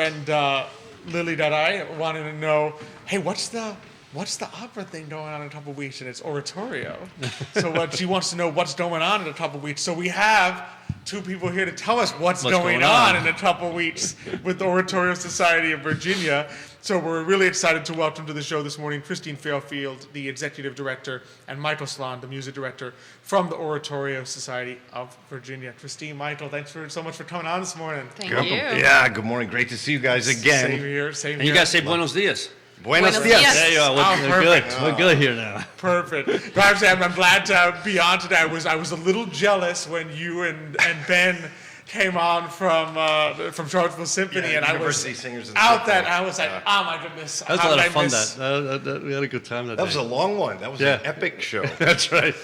And Lily that I wanted to know, hey, what's the opera thing going on in a couple of weeks? And it's Oratorio. So what she wants to know what's going on in a couple of weeks. So we have two people here to tell us what's going on in a couple of weeks with the Oratorio Society of Virginia. So we're really excited to welcome to the show this morning Christine Fairfield, the executive director, and Michael Slon, the music director from the Oratorio Society of Virginia. Christine, Michael, thanks so much for coming on this morning. Thank you. Yeah, good morning. Great to see you guys again. Same here, same And here. you guys say buenos dias. Buenos Buenos dias. dias. There you go. We're good. We're good here now. Perfect. But actually, I'm glad to be on today. I was a little jealous when you and Ben came on from Charlottesville Symphony, and I was singers out that. I was like, oh my goodness. That was a lot of fun. That we had a good time that That day. was a long one. That was an epic show. That's right.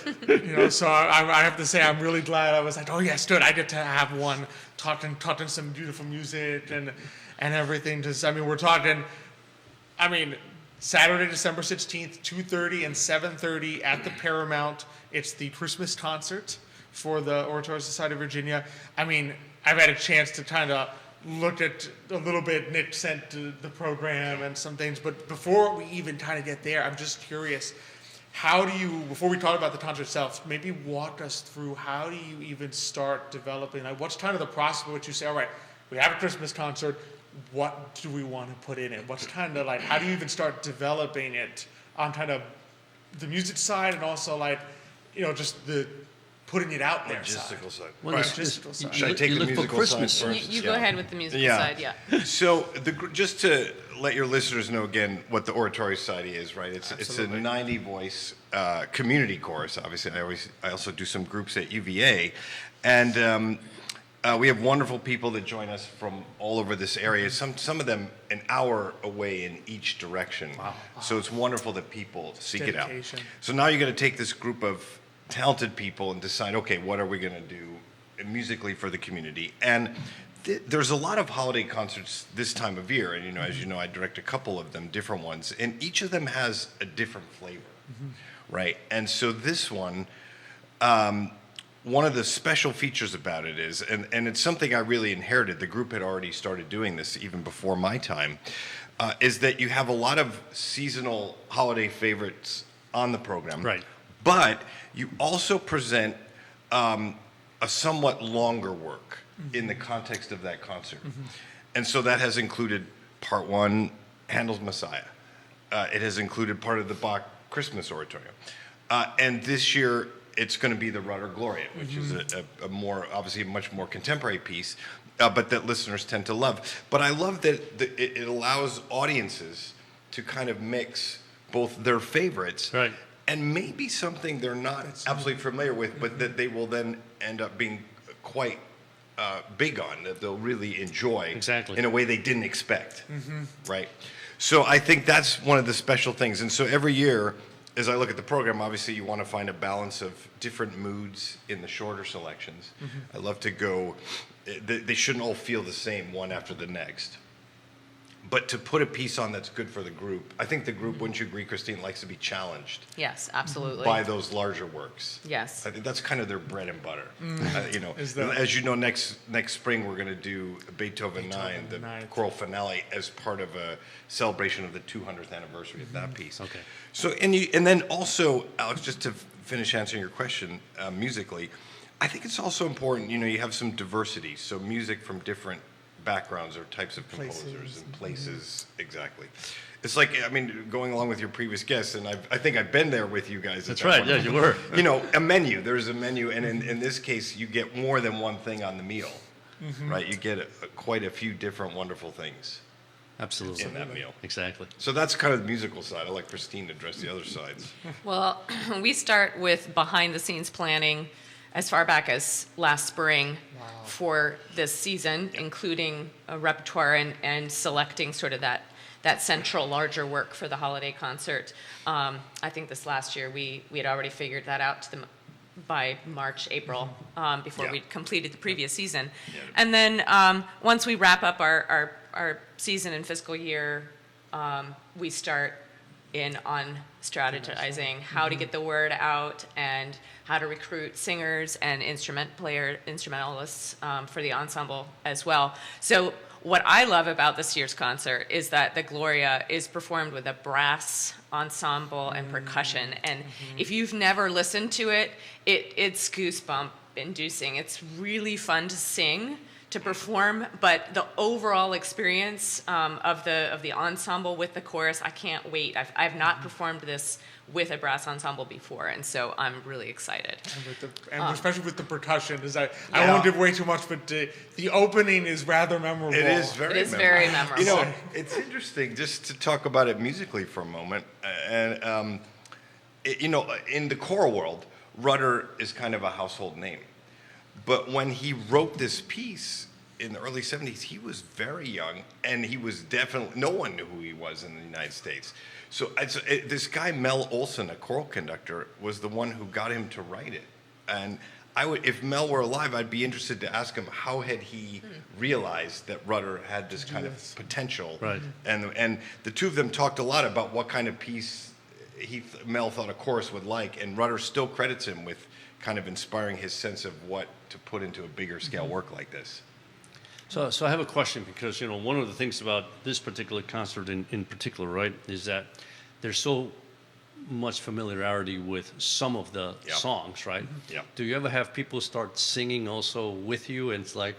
So I have to say I'm really glad. I was like, oh yes, good. I get to have one talking some beautiful music and everything. We're talking. Saturday, December 16th, 2:30 and 7:30 at the Paramount. It's the Christmas concert for the Oratorio Society of Virginia. I've had a chance to kind of look at a little bit. Nick sent the program and some things, but before we even kind of get there, I'm just curious, before we talk about the concert itself, maybe walk us through how do you even start developing, what's kind of the process in which you say, all right, we have a Christmas concert, what do we want to put in it? What's kind of how do you even start developing it on kind of the music side and also just the putting it out there Logistical side. Well, Logistical side. Should I take the look for musical Christmas. side first? You go ahead with the musical side, yeah. So just to let your listeners know again what the Oratorio Society is, right? It's a 90-voice community chorus. Obviously, I also do some groups at UVA, and we have wonderful people that join us from all over this area. Some of them an hour away in each direction. Wow. So it's wonderful that people seek it out. So now you're going to take this group of talented people and decide, okay, what are we going to do musically for the community? And there's a lot of holiday concerts this time of year, and as you know, I direct a couple of them, different ones, and each of them has a different flavor, right? And so this one, one of the special features about it is, and it's something I really inherited, the group had already started doing this even before my time, is that you have a lot of seasonal holiday favorites on the program. Right. But you also present a somewhat longer work in the context of that concert. And so that has included part one, Handel's Messiah. It has included part of the Bach Christmas Oratorio. And this year, it's going to be the Rudder Gloria, which is a more, obviously a much more contemporary piece, but that listeners tend to love. But I love that it allows audiences to kind of mix both their favorites and maybe something they're not absolutely familiar with, but that they will then end up being quite big on, that they'll really enjoy in a way they didn't expect, right? So I think that's one of the special things. And so every year, as I look at the program, obviously you want to find a balance of different moods in the shorter selections. I love to go, they shouldn't all feel the same one after the next. But to put a piece on that's good for the group, I think the group, wouldn't you agree, Christine, likes to be challenged Yes, absolutely. by those larger works. Yes. I think that's kind of their bread and butter. As you know, next spring we're going to do Beethoven 9, the choral finale, as part of a celebration of the 200th anniversary of that piece. Okay. So and then also, Alex, just to finish answering your question musically, I think it's also important. You have some diversity, so music from different backgrounds or types of composers and places. Exactly. It's like, going along with your previous guests, and I think I've been there with you guys. That's right. Yeah, you were. A menu. There's a menu, and in this case, you get more than one thing on the meal, right? You get quite a few different wonderful things. Absolutely. In that meal. Exactly. So that's kind of the musical side. I'll let Christine address the other sides. Well, we start with behind-the-scenes planning as far back as last spring for this season, including a repertoire and selecting sort of that central larger work for the holiday concert. I think this last year we had already figured that out by March, April, before we'd completed the previous season. Yeah. And then once we wrap up our season and fiscal year, we start on strategizing how to get the word out and how to recruit singers and instrumentalists for the ensemble as well. So what I love about this year's concert is that the Gloria is performed with a brass ensemble and percussion. And if you've never listened to it, it's goosebump inducing. It's really fun to sing, to perform, but the overall experience of the ensemble with the chorus, I can't wait. I've not performed this with a brass ensemble before, and so I'm really excited. And especially with the percussion, I won't give away too much, but the opening is rather memorable. It is very memorable. Very memorable. You know, it's interesting just to talk about it musically for a moment. And, you know, in the choral world, Rudder is kind of a household name. But when he wrote this piece in the early 70s, he was very young, and he was definitely, no one knew who he was in the United States. So this guy, Mel Olson, a choral conductor, was the one who got him to write it. And if Mel were alive, I'd be interested to ask him how had he realized that Rudder had this kind of potential. Right. And the two of them talked a lot about what kind of piece Mel thought a chorus would like, and Rudder still credits him with kind of inspiring his sense of what to put into a bigger scale work like this. So I have a question, because, you know, one of the things about this particular concert in particular, right, is that there's so much familiarity with some of the songs, right? Yeah. Do you ever have people start singing also with you, and it's like,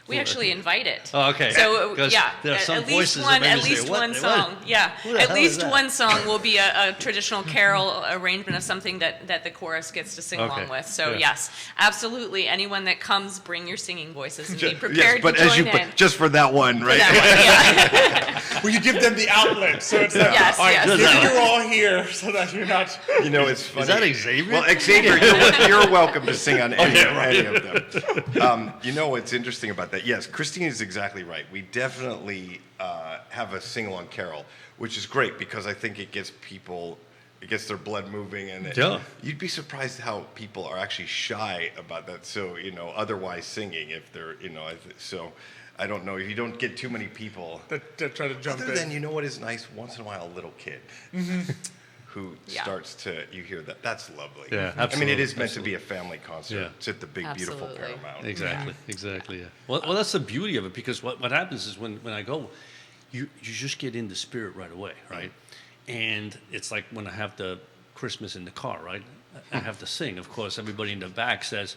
We actually invite it. Oh, okay. So 'Cause yeah, there are some at least voices one, that at maybe least say, one "What? song. Yeah, Who the at hell is least that?" one song will be a traditional carol arrangement of something that the chorus gets to sing Okay. along with. So Yeah. yes, absolutely. Anyone that comes, bring your singing voices and be prepared but to join in. but just for that one, right? That one, yeah. Well, you give them the outlet, so it's like, Yes, all right, yes. maybe you're all here, so that you're not. You know, it's funny. Is that Xavier? Well, Xavier, you're welcome to sing on any of them. You know what's interesting about that? Yes, Christine is exactly right. We definitely have a sing-along carol, which is great because I think it gets their blood moving, and Yeah. you'd be surprised how people are actually shy about that. So, you know, otherwise singing, if they're, you know, so I don't know, you don't get too many people. That try to jump Other in. than, you know what is nice? Once in a while, a little kid who Yeah. starts to, you hear that. That's lovely. Yeah, I mean, it is absolutely, meant to be a family concert. Yeah. It's at the big, beautiful Absolutely. Paramount. Exactly, yeah. Well, that's the beauty of it, because what happens is when I go, you just get in the spirit right away, right? And it's like when I have the Christmas in the car, right? I have to sing. Of course, everybody in the back says,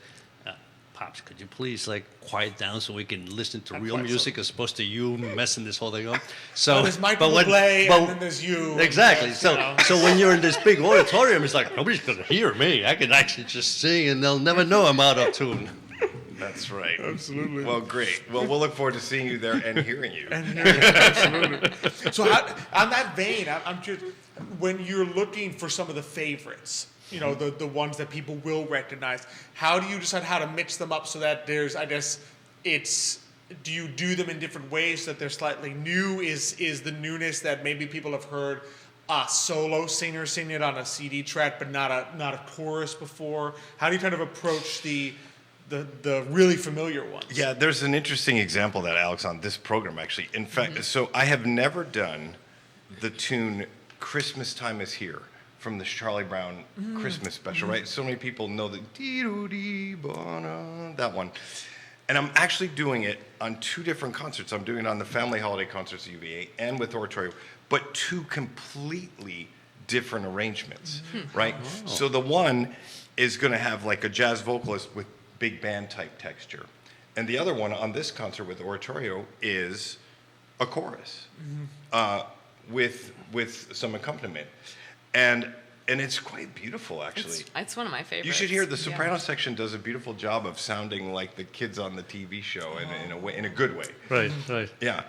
Pops, could you please quiet down so we can listen to real music as opposed to you messing this whole thing up? So Well, there's Michael Bublé, and then there's you. Exactly. and So, you know. so when you're in this big auditorium, it's like nobody's gonna hear me. I can actually just sing, and they'll never know I'm out of tune. That's right. Absolutely. Well, great. Well, we'll look forward to seeing you there and hearing you. So on that vein, I'm just, when you're looking for some of the favorites, you know, the ones that people will recognize, how do you decide how to mix them up so that there's, I guess, do you do them in different ways so that they're slightly new? Is the newness that maybe people have heard a solo singer sing it on a CD track, but not a chorus before? How do you kind of approach the really familiar ones? Yeah, there's an interesting example of that, Alex, on this program, actually. In fact, so I have never done the tune "Christmas Time Is Here" from the Charlie Brown Christmas special, right? So many people know the dee-doo-dee-ba-na, that one. And I'm actually doing it on two different concerts. I'm doing it on the family holiday concerts at UVA and with Oratorio, but two completely different arrangements, right? So the one is going to have like a jazz vocalist with big band type texture. And the other one on this concert with Oratorio is a chorus with some accompaniment. And it's quite beautiful, actually. It's one of my favorites. You should hear the Yeah. soprano section does a beautiful job of sounding like the kids on the TV show in a good way. Right. Yeah,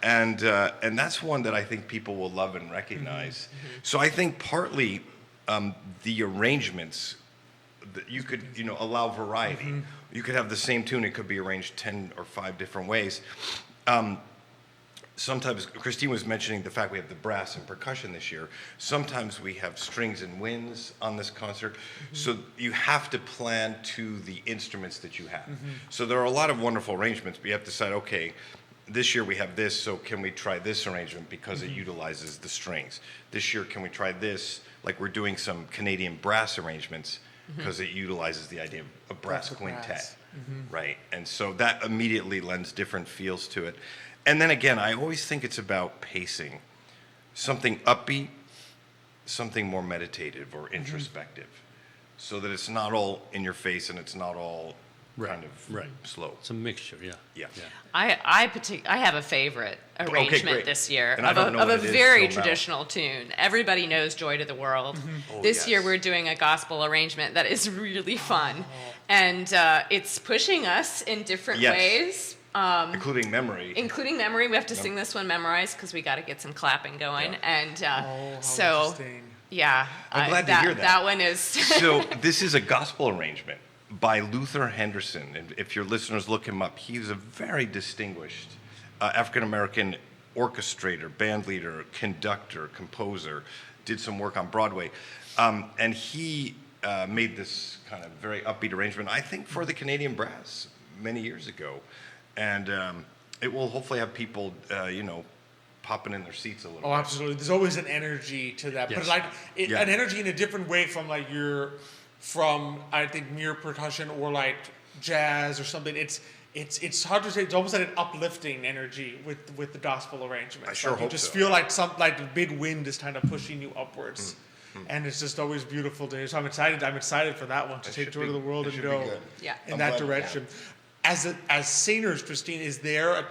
and that's one that I think people will love and recognize. So I think partly the arrangements that you could allow variety. You could have the same tune; it could be arranged 10 or 5 different ways. Sometimes Christine was mentioning the fact we have the brass and percussion this year. Sometimes we have strings and winds on this concert. So you have to plan to the instruments that you have. So there are a lot of wonderful arrangements, but you have to decide, okay, this year we have this, so can we try this arrangement because it utilizes the strings? This year, can we try this? Like we're doing some Canadian brass arrangements because it utilizes the idea of a brass Brass. quintet, right? And so that immediately lends different feels to it. And then again, I always think it's about pacing. Something upbeat, something more meditative or introspective, so that it's not all in your face and it's not all kind of slow. It's a mixture, yeah. Yeah. I have a favorite arrangement great. this year And I don't know of a what it is very till now. traditional tune. Everybody knows "Joy to the World." Oh, This year yes. we're doing a gospel arrangement that is really fun, and it's pushing us in different Yes. ways. Including memory. Including memory, we have to sing this one memorized because we got to get some clapping going, Yeah. and How so interesting. yeah, I'm glad to hear that. That one is. So this is a gospel arrangement by Luther Henderson. And if your listeners look him up, he's a very distinguished African-American orchestrator, band leader, conductor, composer, did some work on Broadway. And he made this kind of very upbeat arrangement, I think, for the Canadian Brass many years ago. And it will hopefully have people, popping in their seats a little Oh, bit. absolutely. There's always an energy to that, but Yes. Yeah. an energy in a different way from I think mere percussion or like jazz or something. It's hard to say. It's almost like an uplifting energy with the gospel arrangements. I sure Like, hope you just so. feel like the big wind is kind of pushing you upwards, and it's just always beautiful to hear. So I'm excited for that one to It take should Joy be- to the World it and should be go good. Yeah. in I'm that glad- direction. As singers, Christine, is there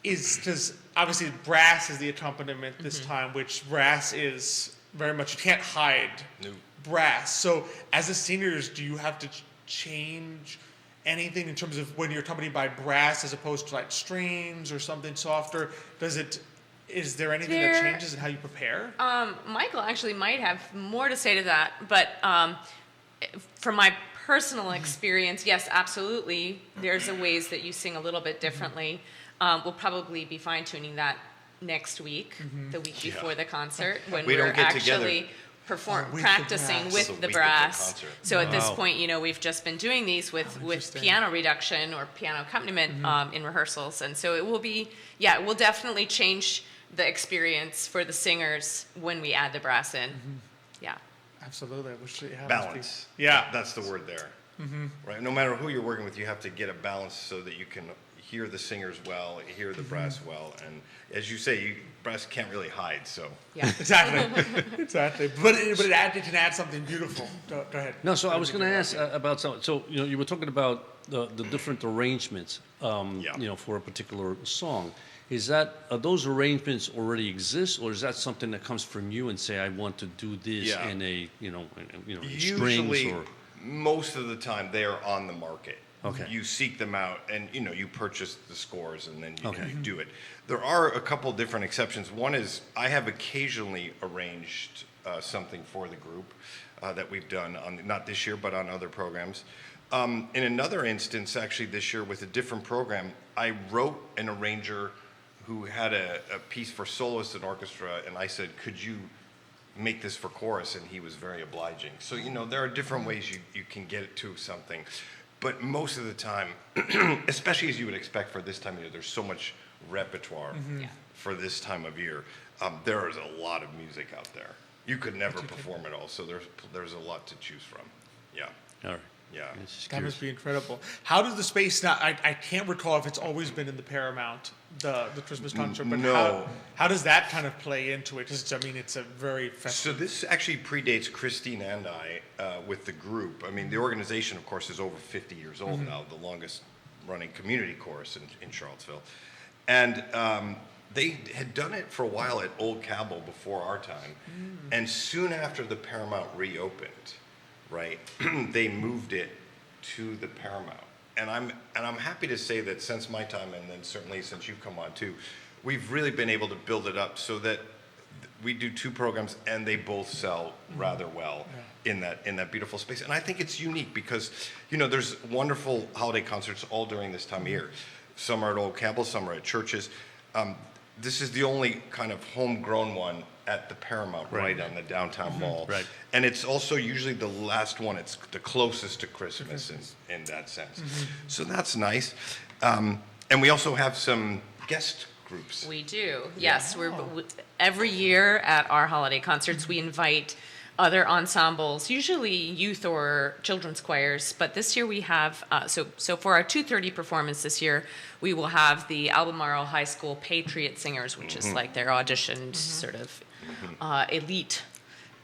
because obviously brass is the accompaniment this time, which brass is very much, you can't hide No. brass. So as a singers, do you have to change anything in terms of when you're accompanied by brass as opposed to like strings or something softer? Is there anything that There- changes in how you prepare? Michael actually might have more to say to that, but from my personal experience, yes, absolutely. There's a ways that you sing a little bit differently. We'll probably be fine tuning that next week, the week before the concert, when We we're don't get together. actually with the practicing brass. with The the week of the brass. concert. So at this Wow. point, we've just been doing these with interesting. piano reduction or piano accompaniment in rehearsals, and so it will be, it will definitely change the experience for the singers when we add the brass in. Yeah. Absolutely. I wish it happens. Balance. Yeah. That's the word there. Right? No matter who you're working with, you have to get a balance so that you can hear the singers well, hear the brass well. And as you say, brass can't really hide, so. Yeah. Exactly. But it can add something beautiful. Go ahead. No, so I was going to ask about something. So you were talking about the different arrangements, Yeah. for a particular song. Are those arrangements already exist, or is that something that comes from you and say, I want to do this Yeah. in a, in Usually, strings or? most of the time, they are on the market. Okay. You seek them out, and you purchase the scores, and then Okay. you do it. There are a couple different exceptions. One is I have occasionally arranged something for the group that we've done on not this year, but on other programs. In another instance, actually this year with a different program, I wrote an arranger who had a piece for soloist and orchestra, and I said, could you make this for chorus? And he was very obliging. So, there are different ways you can get it to something. But most of the time, especially as you would expect for this time of year, there's so much repertoire Yeah. for this time of year. There is a lot of music out there. You could never perform it all, so there's a lot to choose from. Yeah, All right. yeah. It's just That curious. must be incredible. How does the space now? I can't recall if it's always been in the Paramount, the Christmas concert, but No. how does that kind of play into it? 'Cause it's a very So festive. this actually predates Christine and I with the group. I mean, the organization, of course, is over 50 years old now, the longest running community chorus in Charlottesville. And they had done it for a while at Old Cabell before our time. And soon after the Paramount reopened, right, they moved it to the Paramount. And I'm happy to say that since my time, and then certainly since you've come on too, we've really been able to build it up so that we do two programs and they both sell rather well in that beautiful space. And I think it's unique because, there's wonderful holiday concerts all during this time of year. Some are at Old Campbell, some are at churches. This is the only kind of homegrown one at the Paramount, right on the downtown mall. Right. And it's also usually the last one. It's the closest to Christmas in that sense. So that's nice. And we also have some guest groups. We do, yes. Every year at our holiday concerts, we invite other ensembles, usually youth or children's choirs. But this year we have, so for our 2:30 performance this year, we will have the Albemarle High School Patriot Singers, which is like their auditioned sort of elite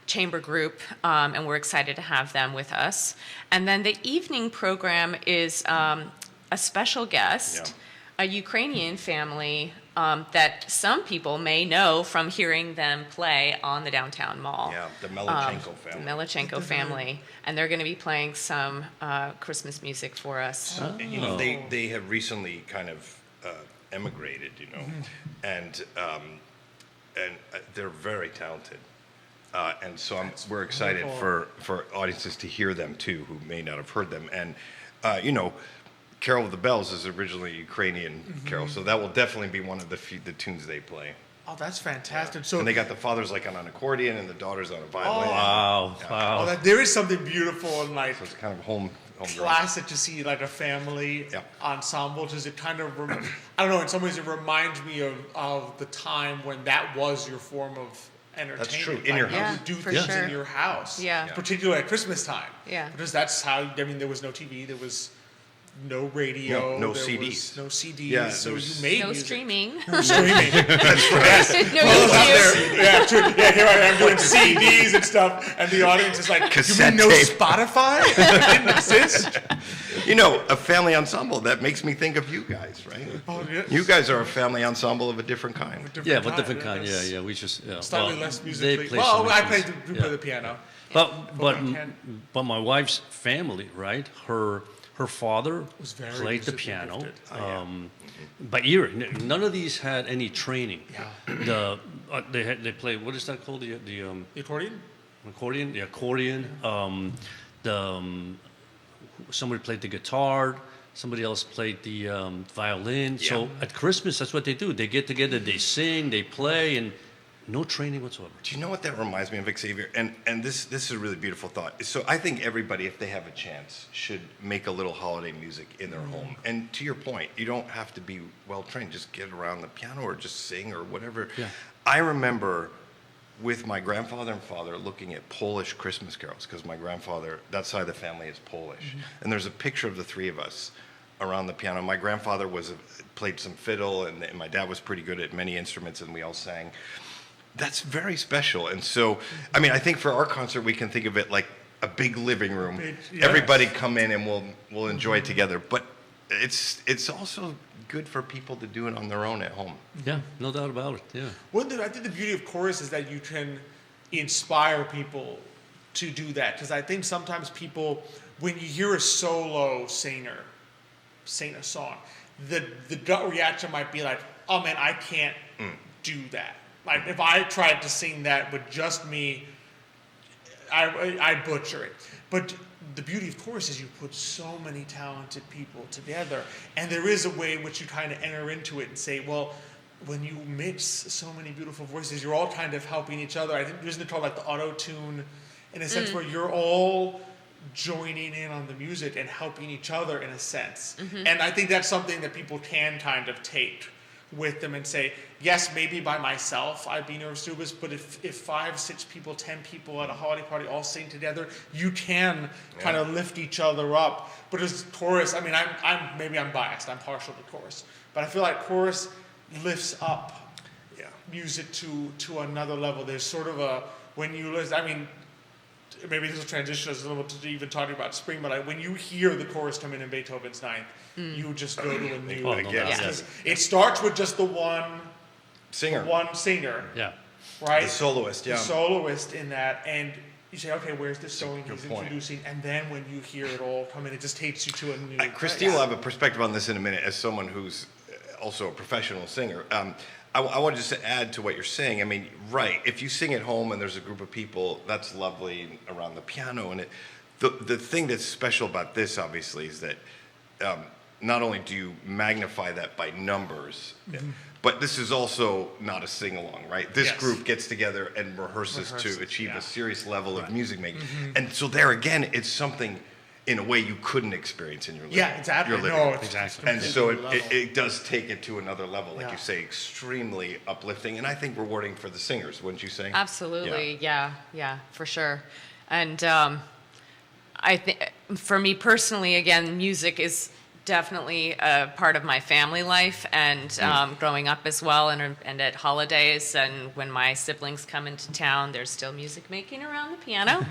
chamber group, and we're excited to have them with us. And then the evening program is a special guest, a Ukrainian family that some people may know from hearing them play on the downtown mall. Yeah, the Melachenko family. The Melachenko family. And they're going to be playing some Christmas music for us. You know, they have recently kind of emigrated, you know, and they're very talented. And so we're excited for audiences to hear them too, who may not have heard them. And, you know, Carol of the Bells is originally a Ukrainian carol, so that will definitely be one of the tunes they play. Oh, that's fantastic. Yeah. So, and they got the fathers like on an accordion and the daughters on a violin. Wow. Wow. there is something beautiful and like So it's kind of home classic to see like a family ensemble. Does it kind of, I don't know, in some ways it reminds me of the time when that was your form of entertainment. That's true, in your house. You do for things sure. in your house. Yeah. Particularly at Christmas time. Yeah. Because that's how, I mean, there was no TV, there was no radio. No there CDs. was no CDs. Yeah, so there's you made No music. streaming. No streaming. That's right. No Well, out YouTube. there, yeah, true. Yeah, here I am doing CDs and stuff, and the audience is like, Cassette "You mean no tape." Spotify? It didn't exist." You know, a family ensemble, that makes me think of you guys, right? Oh, yeah. You guys are a family ensemble of a different kind. Yeah, but different kind. Yeah. We just Slightly well, less they musically. play Well, some I play instruments. the, play the piano. But I can- my wife's family, right? Her father Was very played the musically piano. gifted. By ear. None of these had any training. Yeah. They played, what is that called? The The accordion? accordion. The accordion. Somebody played the guitar. Somebody else played the violin. So at Christmas, that's what they do. They get together, they sing, they play, and no training whatsoever. Do you know what that reminds me of, Xavier? And this is a really beautiful thought. So I think everybody, if they have a chance, should make a little holiday music in their home. And to your point, you don't have to be well trained. Just get around the piano or just sing or whatever. Yeah. I remember with my grandfather and father looking at Polish Christmas carols, because my grandfather, that side of the family is Polish. And there's a picture of the three of us around the piano. My grandfather played some fiddle, and my dad was pretty good at many instruments, and we all sang. That's very special. And so, I mean, I think for our concert, we can think of it like a big living room. Yes. Everybody come in and we'll enjoy it together. But it's also good for people to do it on their own at home. Yeah, no doubt about it. Yeah. I think the beauty of chorus is that you can inspire people to do that. Because I think sometimes people, when you hear a solo singer sing a song, the gut reaction might be like, oh man, I can't do that. Like if I tried to sing that with just me, I butcher it. But the beauty of chorus is you put so many talented people together, and there is a way in which you kind of enter into it and say, well, when you mix so many beautiful voices, you're all kind of helping each other. I think isn't it called like the auto tune, in a sense where you're all joining in on the music and helping each other in a sense. And I think that's something that people can kind of take with them and say, yes, maybe by myself I'd be nervous to do this, but if 5, 6 people, 10 people at a holiday party all sing together, you can kind of lift each other up. But as chorus, I mean, I'm biased, I'm partial to chorus, but I feel like chorus lifts up music to another level. There's sort of a, when you listen, I mean, maybe this will transition us a little bit to even talking about spring, but when you hear the chorus come in Beethoven's Ninth, you just go to a new Oh, no doubt. Yes. It starts with just the one singer, Yeah. right? The soloist, The soloist in that, and you say, okay, where's this going? Good He's point. introducing, and then when you hear it all come in, it just takes you to a new. Christine will have a perspective on this in a minute as someone who's also a professional singer. I want to just add to what you're saying. I mean, right, if you sing at home and there's a group of people, that's lovely around the piano. And the thing that's special about this, obviously, is that not only do you magnify that by numbers, but this is also not a sing-along, right? This Yes. group gets together and rehearses to Rehearses, achieve yeah. a serious level of music making. And so there again, it's something, in a way you couldn't experience in your living Yeah, exactly. your living No, room. it's Exactly. And so completely level. it does take it to another level, like Yeah. you say, extremely uplifting, and I think rewarding for the singers, wouldn't you say? Absolutely, yeah, for sure. And I think for me personally, again, music is definitely a part of my family life, and growing up as well, and at holidays, and when my siblings come into town, there's still music making around the piano.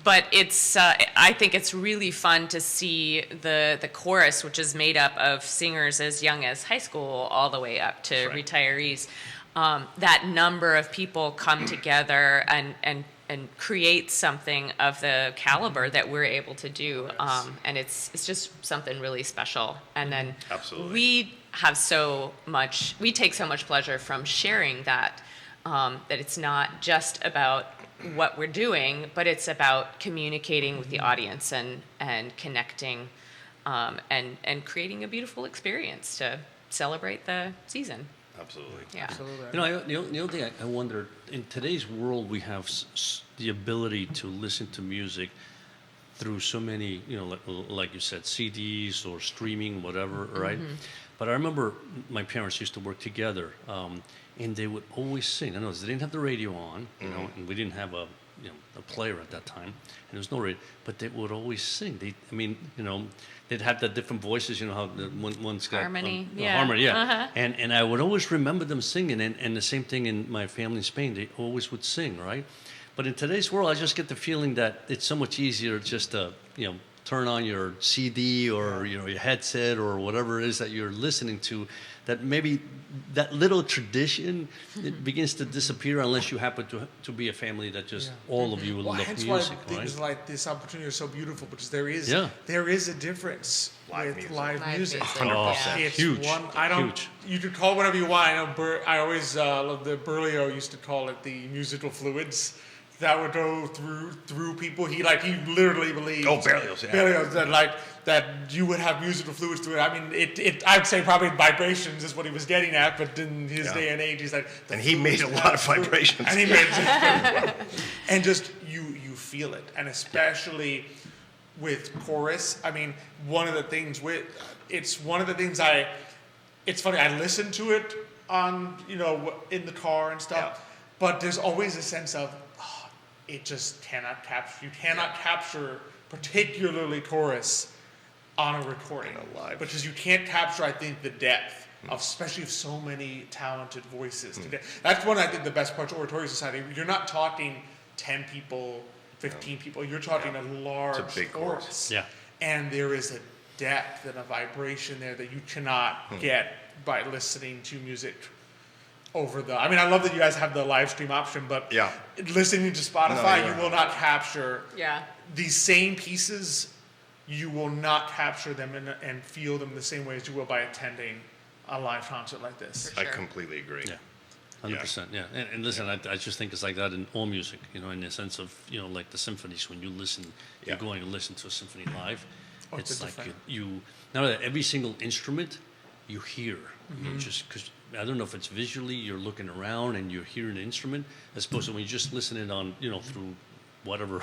But it's, I think it's really fun to see the chorus, which is made up of singers as young as high school all the way up to That's right. retirees. That number of people come together and create something of the caliber that we're able to do. And it's just something really special. And then Absolutely. we take so much pleasure from sharing that, that it's not just about what we're doing, but it's about communicating with the audience and connecting, and creating a beautiful experience to celebrate the season. Absolutely. Yeah. Absolutely. You know, the only thing I wonder, in today's world, we have the ability to listen to music through so many, you know, like you said, CDs or streaming, whatever, right? But I remember my parents used to work together, and they would always sing. I know they didn't have the radio on, you know, and we didn't have a player at that time, and there was no radio, but they would always sing. They'd have the different voices, you know, how one's got Harmony, harmony, yeah. Uh-huh. And I would always remember them singing, and the same thing in my family in Spain, they always would sing, right? But in today's world, I just get the feeling that it's so much easier just to, turn on your CD or, your headset or whatever it is that you're listening to, that maybe that little tradition, it begins to disappear unless you happen to be a family that just all of you Well, love hence music, why right? things like this opportunity are so beautiful, because there is Yeah. a difference Live with music. live Live music. music, 100%. yeah. It's Huge, one. I don't. huge. You could call it whatever you want. I know. I always the Berlioz used to call it the musical fluids that would go through people. He literally believed. Oh, Berlioz, yeah. Berlioz, that you would have musical fluids through it. I mean, I'd say probably vibrations is what he was getting at, but in his Yeah. day and age, he's like. the And he made a fluids lot of have fluid. vibrations. And he made it. And just you feel it, and especially with chorus. I mean, it's funny. I listen to it on in the car and stuff, Yeah. but there's always a sense of it just cannot capture. You cannot capture particularly chorus on a recording, live. because you can't capture, I think, the depth of, especially of so many talented voices today. That's one, I think, the best part of Oratorio Society. You're not talking 10 people, 15 people. You're talking a large It's a big chorus. chorus. Yeah. And there is a depth and a vibration there that you cannot get by listening to music over the. I mean, I love that you guys have the live stream option, but Yeah. listening to Spotify, No, you will not capture Yeah. these same pieces. You will not capture them and feel them the same way as you will by attending a live concert like this. For I sure. completely agree. Yeah. 100%, yeah. And listen, I just think it's like that in all music, in the sense of, like the symphonies, when you listen, Yeah. you're going to listen to a symphony live. Oh, it's It's a like different- you now that every single instrument you hear, just because I don't know if it's visually, you're looking around and you're hearing the instrument, as opposed to when you just listen it on, through whatever,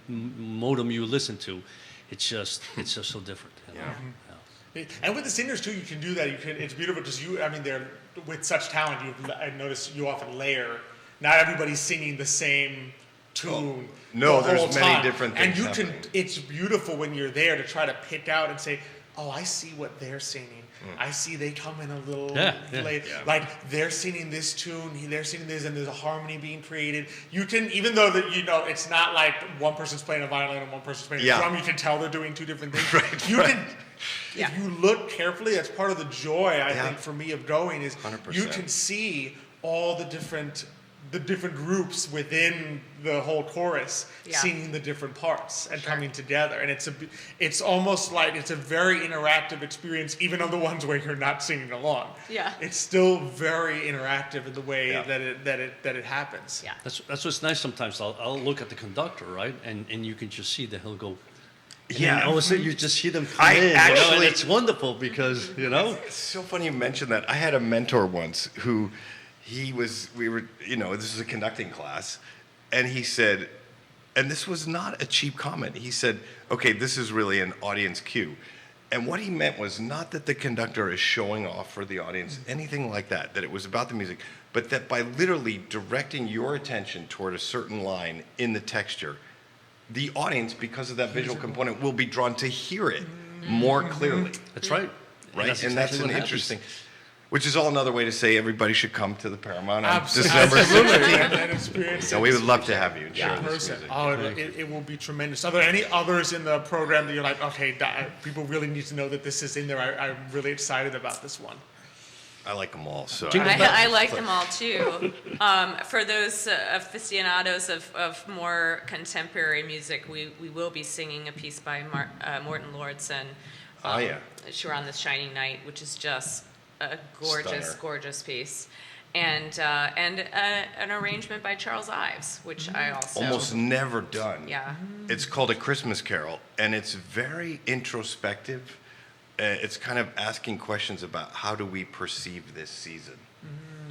modem you listen to, it's just so different. Yeah. And with the singers too, you can do that. It's beautiful because they're with such talent. I notice you often layer. Not everybody's singing the same tune. No, the there's whole many time. different And things you happening. it's beautiful when you're there to try to pick out and say, oh, I see what they're singing. I see they come in a little Yeah, yeah. late. Yeah. Like they're singing this tune, they're singing this, and there's a harmony being created. You can, even though that it's not like one person's playing a violin and one person's playing Yeah. a drum. You can tell they're doing two different things. Right, You right. can. Yeah. If you look carefully, that's part of the joy, I Yeah. think, for me of going is 100%. you can see all the different groups within the whole chorus Yeah. singing the different parts and Sure. coming together, and it's almost like it's a very interactive experience, even on the ones where you're not singing along. Yeah. It's still very interactive in the way Yeah. that it happens. Yeah. That's what's nice sometimes. I'll look at the conductor, right? And you can just see that he'll go. And Yeah. then all of a sudden you just see them come I in. And actually- it's wonderful because, It's so funny you mentioned that. I had a mentor once who we were, this was a conducting class, and he said, And this was not a cheap comment. He said, okay, this is really an audience cue. And what he meant was not that the conductor is showing off for the audience, anything like that, that it was about the music, but that by literally directing your attention toward a certain line in the texture, the audience, because of that visual component, will be drawn to hear it more clearly. That's right. Right? That's And that's exactly an what happens. interesting, which is all another way to say everybody should come to the Paramount on Absolutely. December Absolutely. 16th. And experience So it. we would love to have you and share Yeah, this person. music. Oh, it will be tremendous. Are there any others in the program that you're like, okay, people really need to know that this is in there? I'm really excited about this one. I like them all. So Jingle I like them all too. For those aficionados of more contemporary music, we will be singing a piece by Morton Lordson. Oh, yeah. Sure, on this shining night, which is just a gorgeous, Stunner. gorgeous piece, and an arrangement by Charles Ives, which I also almost never done. yeah. It's called A Christmas Carol, and it's very introspective. It's kind of asking questions about how do we perceive this season.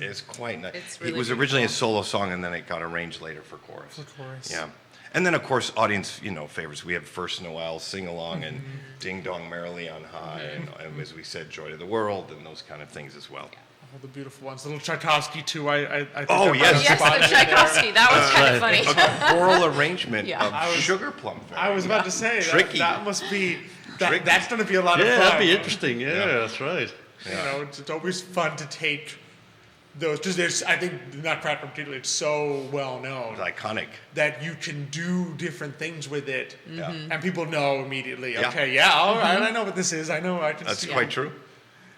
It's quite nice. It's It really was originally a beautiful. solo song, and then it got arranged later for chorus. For chorus. Yeah. And then, of course, audience, favorites. We have First Noel, Sing Along, and Ding Dong Merrily on High, and as we said, Joy to the World, and those kind of things as well. All the beautiful ones. Little Tchaikovsky too. I think Oh, I might yes. have Yes, spotted the it there. Tchaikovsky. That was kind of funny. A choral arrangement Yeah. of Sugar Plum Fairy. I was about to say Tricky. that must be Tricky. that's going to be a lot of Yeah, fun. that'd be interesting. Yeah, that's right. You know, it's always fun to take those. Just there's, I think, the Nutcracker particularly, it's so well known It's iconic. that you can do different things with it, Yeah. and people know immediately. Yeah. Okay, yeah, all right, I know what this is. I know I can. That's see quite it. true.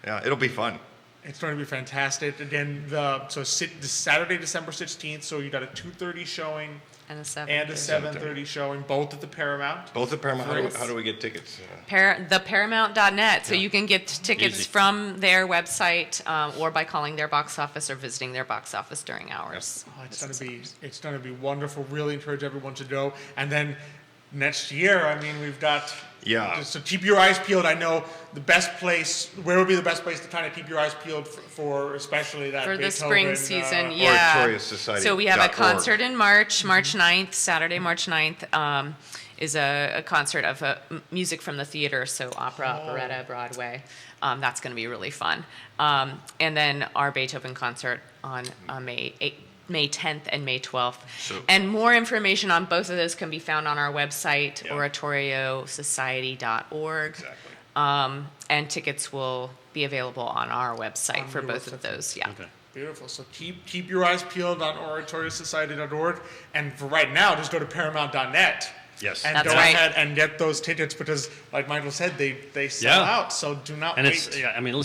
Yeah, it'll be fun. It's going to be fantastic. Again, this Saturday, December 16th. So you got a 2:30 showing And a 7. and a 7:30 showing, both at the Paramount. Both at Paramount. Great. How do we get tickets? Theparamount.net. So you can get tickets Easy. from their website or by calling their box office or visiting their box office during hours. Oh, it's going to be wonderful. Really encourage everyone to go. And then next year, I mean, we've got. Yeah. So keep your eyes peeled. I know the best place. Where would be the best place to kind of keep your eyes peeled for especially that For the Beethoven, spring season, yeah. Oratorio Society. So we have a .org. concert in March 9th, Saturday, March 9th, is a concert of music from the theater, so opera, operetta, Broadway. That's going to be really fun. And then our Beethoven concert on May 10th and May 12th. So- And more information on both of those can be found on our website, Yeah. oratoriosociety.org. Exactly. And tickets will be available on our website On for your both website. of those. Yeah. Okay. Beautiful. So keep your eyes peeled on oratoriosociety.org, and for right now, just go to paramount.net. Yes. And That's go right. ahead and get those tickets because, like Michael said, they sell Yeah. out. So do not And wait. it's, yeah, I mean, listen.